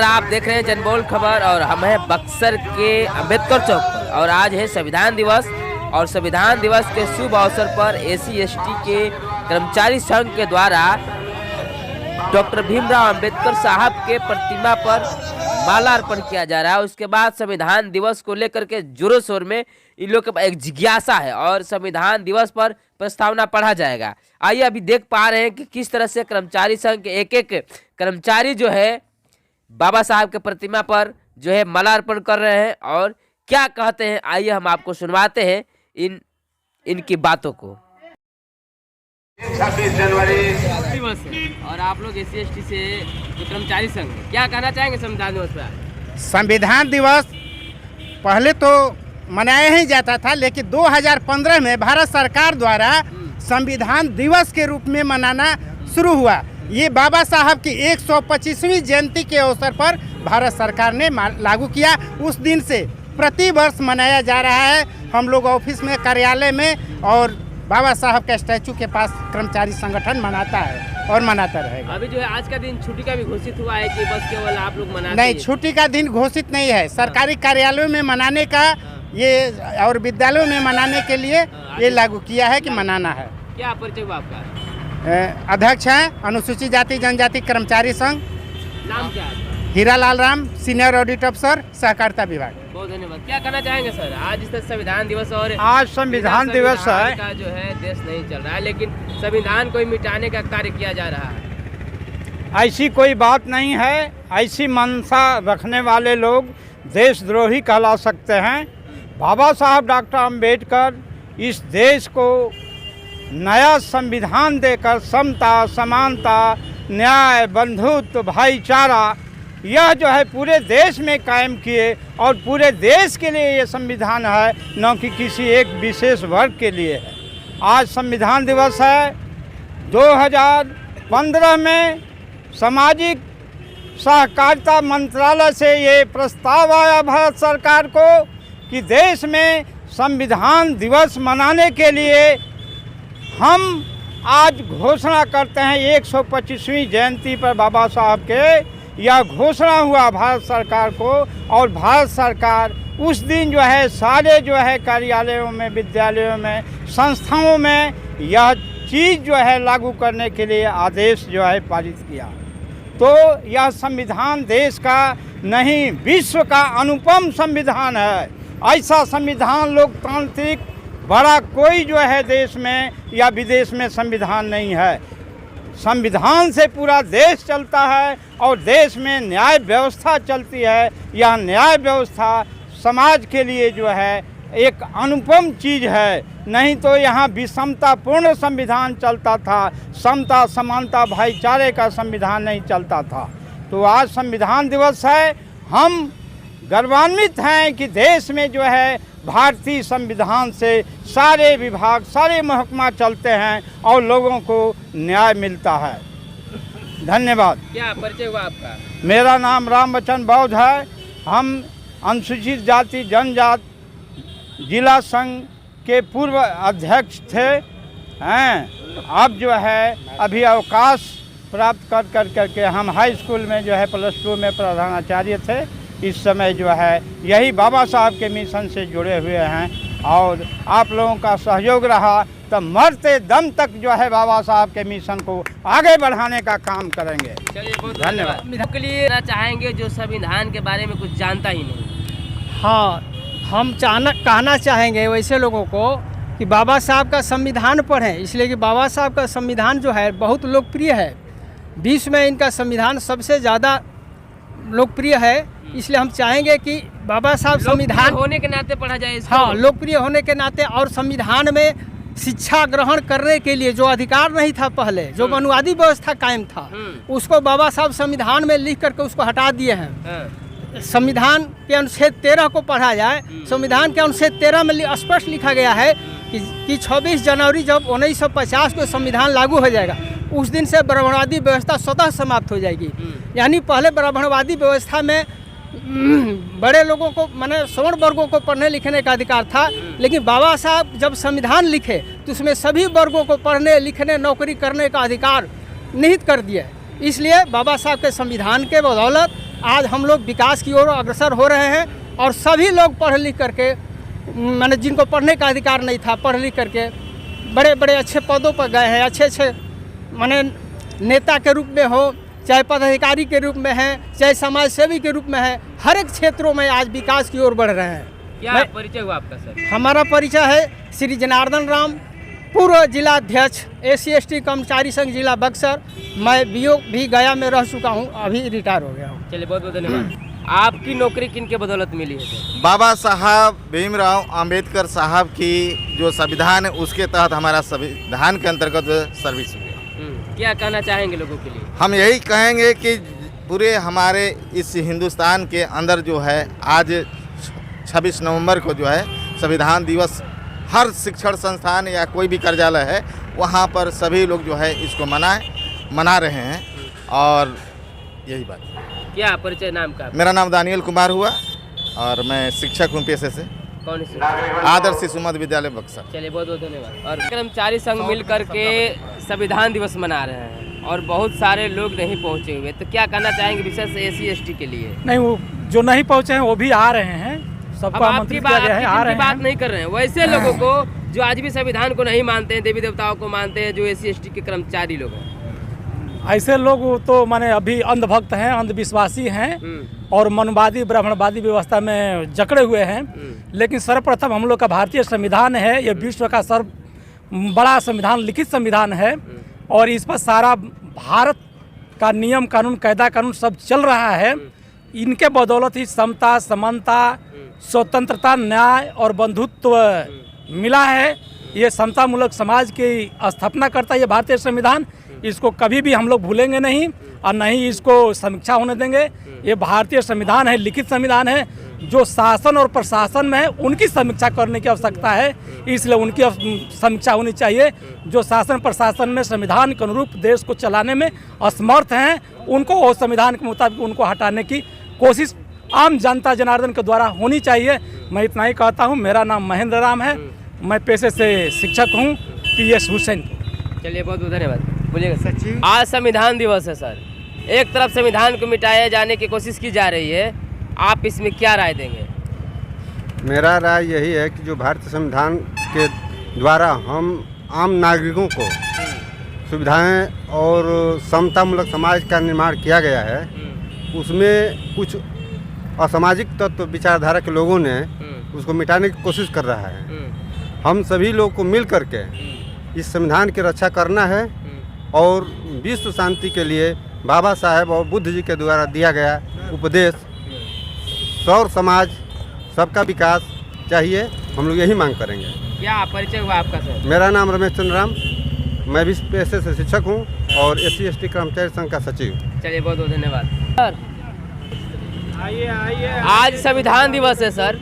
आप देख रहे हैं जनबोल खबर और हम हैं बक्सर के अम्बेडकर चौक पर और आज है संविधान दिवस और संविधान दिवस के शुभ अवसर पर एसी/एसटी के कर्मचारी संघ के द्वारा डॉक्टर भीमराव अंबेडकर साहब के प्रतिमा पर मालार्पण किया जा रहा है। उसके बाद संविधान दिवस को लेकर के जोरों शोर में इन लोग के एक जिज्ञासा है और संविधान दिवस पर प्रस्तावना पढ़ा जाएगा। आइए अभी देख पा रहे हैं कि किस तरह से कर्मचारी संघ के एक कर्मचारी जो है बाबा साहब के प्रतिमा पर जो है मालार्पण कर रहे हैं और क्या कहते हैं। आइए हम आपको सुनवाते हैं इनकी बातों को। 26 जनवरी दिवस है और आप लोग एसी/एसटी से जो कर्मचारी संघ है, क्या कहना चाहेंगे संविधान दिवस पर? संविधान दिवस पहले तो मनाया ही जाता था, लेकिन 2015 में भारत सरकार द्वारा संविधान दिवस के रूप में मनाना शुरू हुआ। ये बाबा साहब की 125वीं जयंती के अवसर पर भारत सरकार ने लागू किया। उस दिन से प्रति वर्ष मनाया जा रहा है। हम लोग ऑफिस में, कार्यालय में और बाबा साहब के स्टैचू के पास कर्मचारी संगठन मनाता है और मनाता रहेगा। अभी जो है आज का दिन छुट्टी का भी घोषित हुआ है कि बस केवल आप लोग मनाते नहीं, छुट्टी का दिन घोषित नहीं है। सरकारी कार्यालयों में मनाने का ये और विद्यालयों में मनाने के लिए ये लागू किया है कि मनाना है। क्या परिचय हुआ आपका? अध्यक्ष हैं अनुसूचित जाति जनजाति कर्मचारी संघ। नाम क्या है? हीरालाल राम, सीनियर ऑडिट अफसर, सहकारिता विभाग। बहुत धन्यवाद। क्या कहना चाहेंगे सर? आज इस संविधान दिवस और आज संविधान दिवस है का जो है देश नहीं चल रहा है, लेकिन संविधान को मिटाने का कार्य किया जा रहा है। ऐसी कोई बात नहीं है। ऐसी मंशा रखने वाले लोग देशद्रोही कहला सकते हैं। बाबा साहब डॉक्टर अंबेडकर इस देश को नया संविधान देकर समता, समानता, न्याय, बंधुत्व, भाईचारा यह जो है पूरे देश में कायम किए और पूरे देश के लिए ये संविधान है, न कि किसी एक विशेष वर्ग के लिए है। आज संविधान दिवस है। 2015 में सामाजिक सहकारिता मंत्रालय से ये प्रस्ताव आया भारत सरकार को कि देश में संविधान दिवस मनाने के लिए हम आज घोषणा करते हैं 125वीं जयंती पर बाबा साहब के। यह घोषणा हुआ भारत सरकार को और भारत सरकार उस दिन जो है सारे जो है कार्यालयों में, विद्यालयों में, संस्थाओं में यह चीज़ जो है लागू करने के लिए आदेश जो है पारित किया। तो यह संविधान देश का नहीं, विश्व का अनुपम संविधान है। ऐसा संविधान लोकतांत्रिक बड़ा कोई जो है देश में या विदेश में संविधान नहीं है। संविधान से पूरा देश चलता है और देश में न्याय व्यवस्था चलती है। यह न्याय व्यवस्था समाज के लिए जो है एक अनुपम चीज़ है। नहीं तो यहाँ विषमतापूर्ण संविधान चलता था, समता, समानता, भाईचारे का संविधान नहीं चलता था। तो आज संविधान दिवस है। हम गर्वान्वित हैं कि देश में जो है भारतीय संविधान से सारे विभाग, सारे महकमा चलते हैं और लोगों को न्याय मिलता है। धन्यवाद। क्या परिचय हुआ आपका? मेरा नाम रामबचन बौद्ध है। हम अनुसूचित जाति जनजाति जिला संघ के पूर्व अध्यक्ष थे हैं। अब जो है अभी अवकाश प्राप्त कर करके हम हाई स्कूल में जो है +2 में प्रधानाचार्य थे। इस समय जो है यही बाबा साहब के मिशन से जुड़े हुए हैं और आप लोगों का सहयोग रहा तो मरते दम तक जो है बाबा साहब के मिशन को आगे बढ़ाने का काम करेंगे। चलिए, बहुत धन्यवाद। के लिए चाहेंगे जो संविधान के बारे में कुछ जानता ही नहीं। हाँ, हम कहना चाहेंगे वैसे लोगों को कि बाबा साहब का संविधान पढ़ें, इसलिए कि बाबा साहब का संविधान जो है बहुत लोकप्रिय है। विश्व में इनका संविधान सबसे ज़्यादा लोकप्रिय है। इसलिए हम चाहेंगे कि बाबा साहब संविधान होने के नाते पढ़ा जाए इसको। हाँ, लोकप्रिय होने के नाते और संविधान में शिक्षा ग्रहण करने के लिए जो अधिकार नहीं था पहले, जो मनुवादी व्यवस्था कायम था, उसको बाबा साहब संविधान में लिख करके उसको हटा दिए हैं। संविधान के अनुच्छेद 13 को पढ़ा जाए। संविधान के अनुच्छेद 13 में स्पष्ट लिखा गया है कि 26 जनवरी जब 1950 को संविधान लागू हो जाएगा, उस दिन से ब्राह्मणवादी व्यवस्था स्वतः समाप्त हो जाएगी। यानी पहले ब्राह्मणवादी व्यवस्था में बड़े लोगों को, माने सवर्ण वर्गों को पढ़ने लिखने का अधिकार था, लेकिन बाबा साहब जब संविधान लिखे तो उसमें सभी वर्गों को पढ़ने लिखने नौकरी करने का अधिकार निहित कर दिया। इसलिए बाबा साहब के संविधान के बदौलत आज हम लोग विकास की ओर अग्रसर हो रहे हैं और सभी लोग पढ़ लिख करके, मैंने जिनको पढ़ने का अधिकार नहीं था, पढ़ लिख करके बड़े बड़े अच्छे पदों पर गए हैं। अच्छे अच्छे माने नेता के रूप में हो, चाहे पदाधिकारी के रूप में हैं, चाहे समाज सेवी के रूप में हैं, हर एक क्षेत्रों में आज विकास की ओर बढ़ रहे हैं। क्या परिचय हुआ आपका सर? हमारा परिचय है श्री जनार्दन राम, पूर्व जिला अध्यक्ष SC/ST कर्मचारी संघ जिला बक्सर। मैं BO भी गया में रह चुका हूँ, अभी रिटायर हो गया हूँ। चलिए बहुत बहुत धन्यवाद। आपकी नौकरी किन के बदौलत मिली है सर? बाबा साहब भीमराव अंबेडकर साहब की जो संविधान है उसके तहत हमारा संविधान के अंतर्गत सर्विस हुई। क्या कहना चाहेंगे लोगों के लिए? हम यही कहेंगे कि पूरे हमारे इस हिंदुस्तान के अंदर जो है आज 26 नवंबर को जो है संविधान दिवस हर शिक्षण संस्थान या कोई भी कार्यालय है वहाँ पर सभी लोग जो है इसको मना रहे हैं और यही बात है। क्या परिचय नाम का? मेरा नाम दानियल कुमार हुआ और मैं शिक्षक हूँ पेशे से। कौन सी? आदर्श शिशु मध्य विद्यालय बक्सर। चलिए बहुत बहुत धन्यवाद। और कर्मचारी संघ मिल करके संविधान दिवस मना रहे हैं और बहुत सारे लोग नहीं पहुंचे हुए, तो क्या कहना चाहेंगे विशेष SC/ST के लिए? नहीं, वो जो नहीं पहुंचे हैं वो भी आ रहे हैं, सबको आमंत्रित किया गया है, आ रहे हैं। बात नहीं कर रहे हैं वैसे लोगों को जो आज भी संविधान को नहीं मानते हैं, देवी देवताओं को मानते हैं, जो SC/ST के कर्मचारी लोग हैं। ऐसे लोग तो माने अभी अंधभक्त हैं, अंधविश्वासी हैं और मनवादी ब्राह्मणवादी व्यवस्था में जकड़े हुए हैं। लेकिन सर्वप्रथम हम लोग का भारतीय संविधान है, ये विश्व का बड़ा संविधान, लिखित संविधान है और इस पर सारा भारत का नियम कानून कायदा कानून सब चल रहा है। इनके बदौलत ही समता, समानता, स्वतंत्रता, न्याय और बंधुत्व मिला है। ये समतामूलक समाज की स्थापना करता है ये भारतीय संविधान। इसको कभी भी हम लोग भूलेंगे नहीं और न ही इसको समीक्षा होने देंगे। ये भारतीय संविधान है, लिखित संविधान है। जो शासन और प्रशासन में है उनकी समीक्षा करने की आवश्यकता है, इसलिए उनकी समीक्षा होनी चाहिए। जो शासन प्रशासन में संविधान के अनुरूप देश को चलाने में असमर्थ हैं, उनको वो संविधान के मुताबिक उनको हटाने की कोशिश आम जनता जनार्दन के द्वारा होनी चाहिए। मैं इतना ही कहता हूँ। मेरा नाम महेंद्र राम है, मैं पेशे से शिक्षक हूँ, PS हुसैन। चलिए बहुत बहुत धन्यवाद। बोलिएगा सर। आज संविधान दिवस है सर, एक तरफ संविधान को मिटाए जाने की कोशिश की जा रही है, आप इसमें क्या राय देंगे? मेरा राय यही है कि जो भारतीय संविधान के द्वारा हम आम नागरिकों को सुविधाएं और समतामूलक समाज का निर्माण किया गया है, उसमें कुछ असामाजिक तत्व विचारधारा के लोगों ने उसको मिटाने की कोशिश कर रहा है। हम सभी लोग को मिल करके इस संविधान की रक्षा करना है और विश्व शांति के लिए बाबा साहेब और बुद्ध जी के द्वारा दिया गया उपदेश सौर समाज सबका विकास चाहिए, हम लोग यही मांग करेंगे। क्या परिचय हुआ आपका सर? मेरा नाम रमेश चंद्र राम, मैं भी पेशे से शिक्षक हूँ और SC/ST कर्मचारी संघ का सचिव। चलिए बहुत बहुत धन्यवाद सर। आज संविधान दिवस है सर,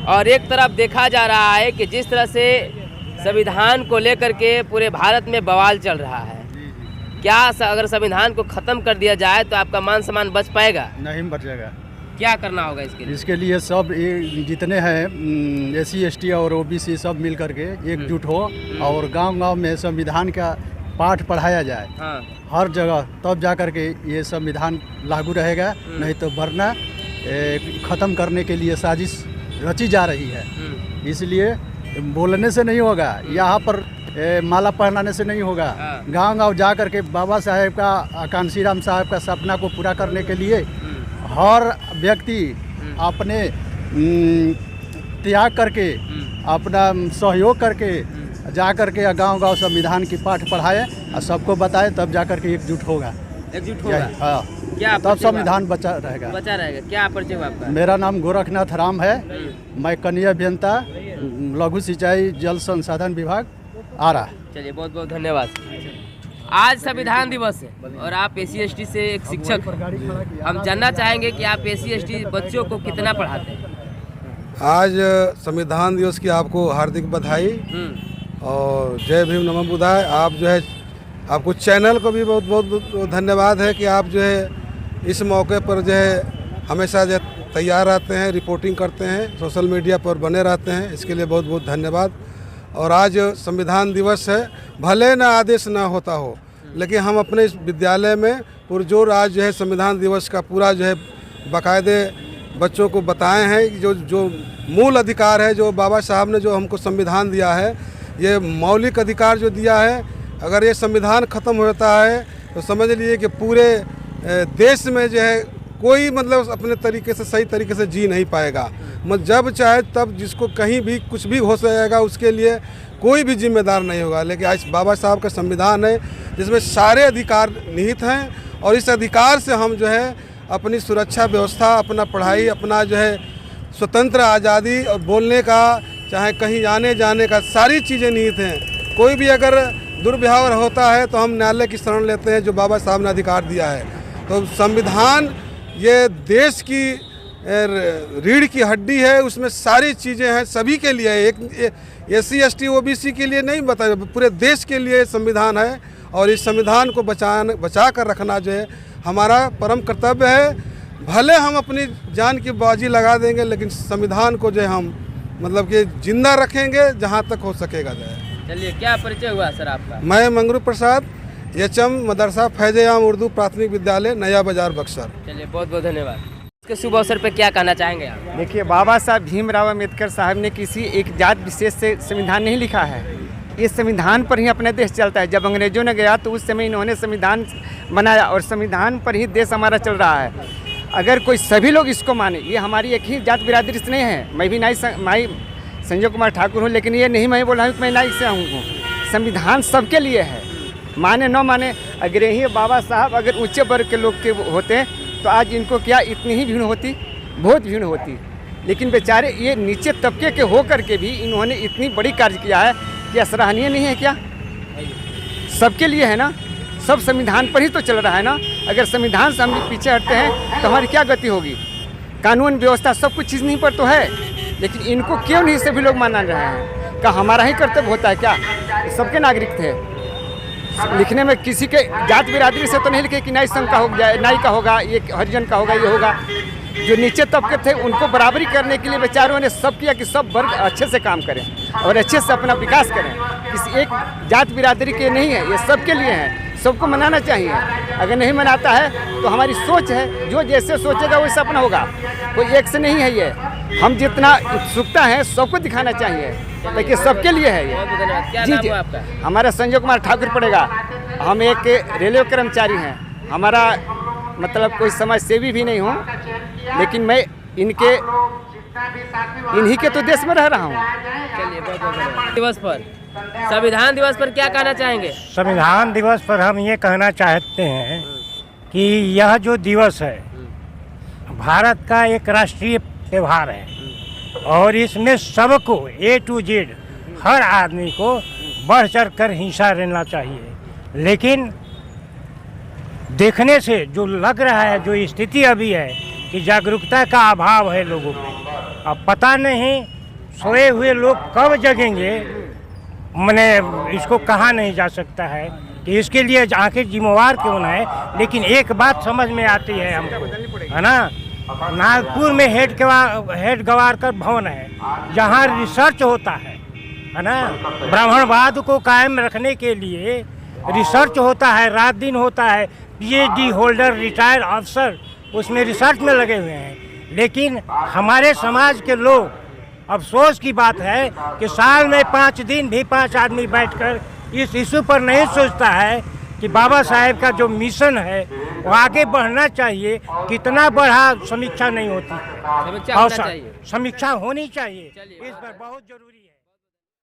और एक तरफ देखा जा रहा है कि जिस तरह से संविधान को लेकर के पूरे भारत में बवाल चल रहा है, क्या अगर संविधान को ख़त्म कर दिया जाए तो आपका मान सम्मान बच पाएगा? नहीं बचेगा। क्या करना होगा इसके लिए? इसके लिए सब जितने हैं SC/ST और OBC सब मिल करके एकजुट हो और गांव-गांव में संविधान का पाठ पढ़ाया जाए। हाँ। हर जगह, तब जा कर के ये संविधान लागू रहेगा। नहीं तो वरना ख़त्म करने के लिए साजिश रची जा रही है। इसलिए बोलने से नहीं होगा, यहाँ पर माला पहनाने से नहीं होगा। गांव-गांव जा कर के बाबा साहेब का, कांसी राम साहब का सपना को पूरा करने के लिए हर व्यक्ति अपने त्याग करके, अपना सहयोग करके जा करके गांव-गांव संविधान की पाठ पढ़ाए और सबको बताए, तब जा करके एकजुट होगा। एकजुट होगा। हाँ, क्या तब संविधान बचा रहेगा। बचा रहेगा। क्या परिचय हुआ आपका? मेरा नाम गोरखनाथ राम है, मैं कनीय अभियंता, लघु सिंचाई जल संसाधन विभाग, आरा। चलिए बहुत बहुत धन्यवाद। आज संविधान दिवस है और आप SC/ST से एक शिक्षक हैं। हम जानना चाहेंगे कि आप SC/ST बच्चों को कितना पढ़ाते हैं? आज संविधान दिवस की आपको हार्दिक बधाई और जय भीम नमः बुद्धाय। आप जो है, आपको चैनल को भी बहुत बहुत धन्यवाद है कि आप जो है इस मौके पर जो है हमेशा जो तैयार रहते हैं, रिपोर्टिंग करते हैं, सोशल मीडिया पर बने रहते हैं, इसके लिए बहुत बहुत धन्यवाद। और आज संविधान दिवस है, भले ना आदेश ना होता हो, लेकिन हम अपने इस विद्यालय में पुरजोर आज जो है संविधान दिवस का पूरा जो है बाकायदे बच्चों को बताए हैं कि जो मूल अधिकार है, जो बाबा साहब ने जो हमको संविधान दिया है, ये मौलिक अधिकार जो दिया है, अगर ये संविधान ख़त्म हो जाता है तो समझ लीजिए कि पूरे देश में जो है कोई मतलब अपने तरीके से सही तरीके से जी नहीं पाएगा। जब चाहे तब जिसको कहीं भी कुछ भी हो जाएगा उसके लिए कोई भी जिम्मेदार नहीं होगा। लेकिन आज बाबा साहब का संविधान है जिसमें सारे अधिकार निहित हैं और इस अधिकार से हम जो है अपनी सुरक्षा व्यवस्था, अपना पढ़ाई, अपना जो है स्वतंत्र आज़ादी और बोलने का, चाहे कहीं आने जाने का, सारी चीज़ें निहित हैं। कोई भी अगर दुर्व्यवहार होता है तो हम न्यायालय की शरण लेते हैं जो बाबा साहब ने अधिकार दिया है। तो संविधान ये देश की रीढ़ की हड्डी है, उसमें सारी चीज़ें हैं, सभी के लिए। एक SC ST OBC के लिए नहीं बता, पूरे देश के लिए संविधान है और इस संविधान को बचा कर रखना जो है हमारा परम कर्तव्य है। भले हम अपनी जान की बाजी लगा देंगे लेकिन संविधान को जो है हम मतलब कि जिंदा रखेंगे जहाँ तक हो सकेगा जो है। चलिए, क्या परिचय हुआ सर आपका? मैं मंगरू प्रसाद, HM मदरसा फैज़-ए-आम उर्दू प्राथमिक विद्यालय नया बाजार बक्सर। चलिए, बहुत बहुत धन्यवाद। इसके शुभ अवसर पर क्या कहना चाहेंगे आप? देखिए, बाबा साहब भीमराव अम्बेडकर साहब ने किसी एक जात विशेष से संविधान नहीं लिखा है। इस संविधान पर ही अपना देश चलता है। जब अंग्रेजों ने गया तो उस समय इन्होंने संविधान बनाया और संविधान पर ही देश हमारा चल रहा है। अगर कोई सभी लोग इसको माने, ये हमारी एक ही जात बिरादरी से नहीं है। मैं भी नाई संजय कुमार ठाकुर हूँ, लेकिन ये नहीं मैं बोल रहा हूँ कि मैं नाई से हूँ। संविधान सबके लिए है, माने न माने। अगर यही बाबा साहब अगर ऊंचे वर्ग के लोग के होते तो आज इनको क्या इतनी ही भीड़ होती, बहुत भीड़ होती। लेकिन बेचारे ये नीचे तबके के हो करके भी इन्होंने इतनी बड़ी कार्य किया है, क्या सराहनीय नहीं है? क्या सबके लिए है ना, सब संविधान पर ही तो चल रहा है ना। अगर संविधान से हम पीछे हटते हैं तो हमारी क्या गति होगी? कानून व्यवस्था सब कुछ चीज़ नहीं पर तो है, लेकिन इनको क्यों नहीं सभी लोग मान रहे हैं? क्या हमारा ही कर्तव्य होता है क्या? सबके नागरिक थे। लिखने में किसी के जात बिरादरी से तो नहीं लिखे कि नाई संघ का होगा, नाई का होगा, ये हरिजन का होगा, ये होगा। जो नीचे तबके थे उनको बराबरी करने के लिए बेचारों ने सब किया कि सब वर्ग अच्छे से काम करें और अच्छे से अपना विकास करें। किसी एक जात बिरादरी के नहीं है, ये सबके लिए है, सबको मनाना चाहिए। अगर नहीं मनाता है तो हमारी सोच है, जो जैसे सोचेगा वैसे अपना होगा। कोई एक से नहीं है ये। हम जितना उत्सुकता है सबको दिखाना चाहिए, लेकिन सबके लिए है ये। जी जी, हमारा संजय कुमार ठाकुर पड़ेगा। हम एक रेलवे कर्मचारी हैं। हमारा मतलब कोई समाज सेवी भी नहीं हूँ, लेकिन मैं इन्हीं के तो देश में रह रहा हूँ। चलिए, बहुत बहुत धन्यवाद। दिवस पर, संविधान दिवस पर क्या कहना चाहेंगे? संविधान दिवस पर हम ये कहना चाहते हैं कि यह जो दिवस है भारत का एक राष्ट्रीय त्यौहार है और इसमें सबको A to Z हर आदमी को बढ़ चढ़ कर हिस्सा लेना चाहिए। लेकिन देखने से जो लग रहा है, जो स्थिति अभी है कि जागरूकता का अभाव है लोगों में। अब पता नहीं सोए हुए लोग कब जगेंगे, मैंने इसको कहा नहीं जा सकता है कि इसके लिए आखिर जिम्मेवार क्यों न है। लेकिन एक बात समझ में आती है हमको, है ना, नागपुर में हेड गवारकर भवन है जहाँ रिसर्च होता है ना। ब्राह्मणवाद को कायम रखने के लिए रिसर्च होता है, रात दिन होता है। PhD होल्डर, रिटायर्ड अफसर उसमें रिसर्च में लगे हुए हैं। लेकिन हमारे समाज के लोग, अफसोस की बात है कि साल में 5 दिन भी 5 आदमी बैठकर इस इशू पर नहीं सोचता है कि बाबा साहेब का जो मिशन है वो आगे बढ़ना चाहिए। कितना बढ़ा समीक्षा नहीं होती, समीक्षा होना चाहिए। समीक्षा होनी चाहिए, इस पर बहुत जरूरी है।